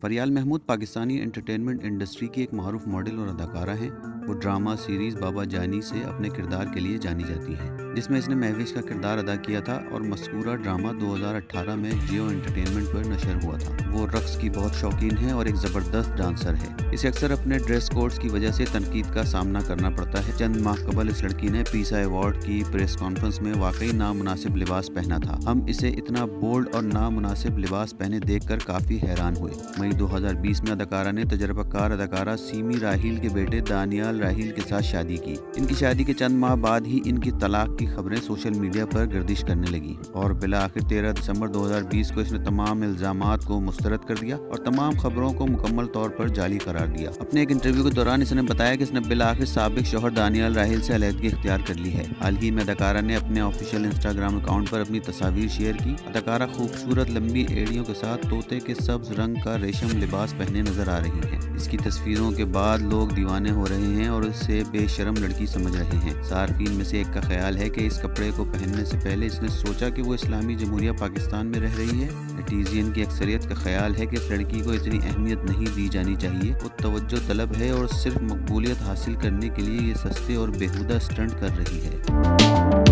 Faryal Mahmood Pakistani entertainment industry کی ایک معروف ماڈل اور اداکارہ ہیں۔ وہ ڈرامہ سیریز بابا جانی سے اپنے کردار کے لیے جانی جاتی ہیں، جس میں اس نے مہوش کا کردار ادا کیا تھا اور مذکورہ ڈرامہ 2018 میں جیو انٹرٹینمنٹ پر نشر ہوا تھا۔ وہ رقص کی بہت شوقین ہے اور ایک زبردست ڈانسر ہے۔ اسے اکثر اپنے ڈریس کوڈز کی وجہ سے تنقید کا سامنا کرنا پڑتا ہے۔ چند ماہ قبل اس لڑکی نے پیسا ایوارڈ کی پریس کانفرنس میں واقعی نامناسب لباس پہنا تھا۔ ہم اسے اتنا بولڈ اور نامناسب لباس پہنے دیکھ کر کافی حیران ہوئے۔ مئی 2020 میں اداکارہ نے تجربہ کار اداکارہ سیمی راحیل کے بیٹے دانیال راحیل کے ساتھ شادی کی۔ ان کی شادی کے چند ماہ بعد ہی ان کی طلاق کی خبریں سوشل میڈیا پر گردش کرنے لگیں اور بالآخر 13 دسمبر 2020 کو اس نے تمام الزامات کو مسترد کر دیا اور تمام خبروں کو مکمل طور پر جعلی قرار دیا۔ اپنے ایک انٹرویو کے دوران اس نے بتایا کہ اس نے بالآخر سابق شوہر دانیال راحیل سے علیحدگی اختیار کر لی ہے۔ حال ہی میں اداکارہ نے اپنے آفیشیل انسٹاگرام اکاؤنٹ پر اپنی تصاویر شیئر کی۔ اداکارہ خوبصورت لمبی ایڑیوں کے ساتھ طوطے کے سبز رنگ کا ریشم لباس پہنے نظر آ رہی ہیں۔ اس کی تصویروں کے بعد لوگ دیوانے ہو رہے ہیں اور اسے بے شرم لڑکی سمجھ رہے ہیں۔ صارفین میں سے ایک کا خیال ہے کہ اس کپڑے کو پہننے سے پہلے اس نے سوچا کہ وہ اسلامی جمہوریہ پاکستان میں رہ رہی ہے۔ نیٹیزین کی اکثریت کا خیال ہے کہ اس لڑکی کو اتنی اہمیت نہیں دی جانی چاہیے۔ وہ توجہ طلب ہے اور صرف مقبولیت حاصل کرنے کے لیے یہ سستے اور بیہودہ اسٹنٹ کر رہی ہے۔